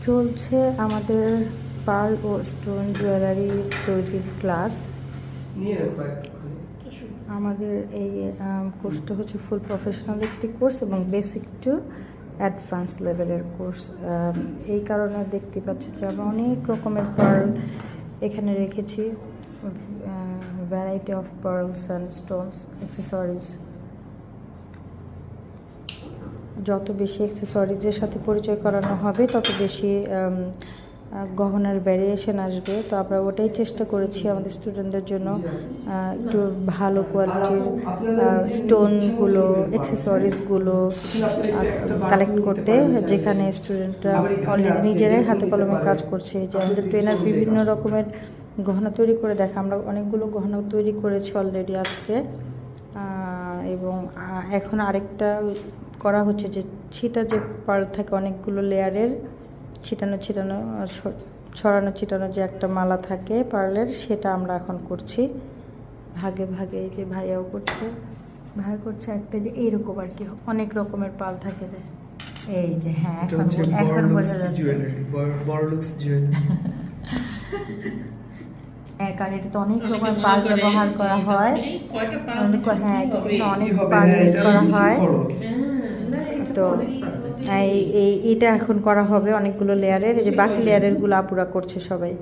চলছে আমাদের পার্ল ও stone jewellery তৈরির ক্লাস। আমাদের এই কোর্সটা হচ্ছে ফুল প্রফেশনাল একটি কোর্স এবং বেসিক টু অ্যাডভান্স লেভেলের কোর্স। এই কারণে দেখতে পাচ্ছি যে আমরা অনেক রকমের পার্ল এখানে রেখেছি, variety of pearls and Stones, accessories. যত বেশি অ্যাক্সেসরিজের সাথে পরিচয় করানো হবে তত বেশি গহনার ভ্যারিয়েশন আসবে। তো আমরা ওটাই চেষ্টা করেছি আমাদের স্টুডেন্টদের জন্য একটু ভালো কোয়ালিটির স্টোনগুলো, অ্যাক্সেসরিজগুলো কালেক্ট করতে, যেখানে স্টুডেন্টরা অলরেডি নিজেরাই হাতে কলমে কাজ করছে। যে আমাদের ট্রেনার বিভিন্ন রকমের গহনা তৈরি করে দেখে, আমরা অনেকগুলো গহনা তৈরি করেছি অলরেডি আজকে, এবং এখন আরেকটা করা হচ্ছে যে ছিটা যে পার্ল থাকে অনেকগুলো লেয়ারের, ছড়ানো ছিটানো যে একটা মালা থাকে পার্লের, সেটা আমরা এখন করছি ভাগে ভাগে। এই যে ভাইয়াও করছে, ভাইয়া করছে একটা যে এইরকম আর কি অনেক রকমের পাল থাকে যে এই যে। হ্যাঁ, এখন বোঝা যাচ্ছে হ্যাঁ, কারণ এটাতে অনেক রকমের পাল ব্যবহার করা হয়। হ্যাঁ, অনেক পাল ইউজ করা হয়। তো এইটা এখন করা হবে অনেকগুলো লেয়ারের। এই যে বাকি লেয়ারেরগুলো আপুরা করছে সবাই।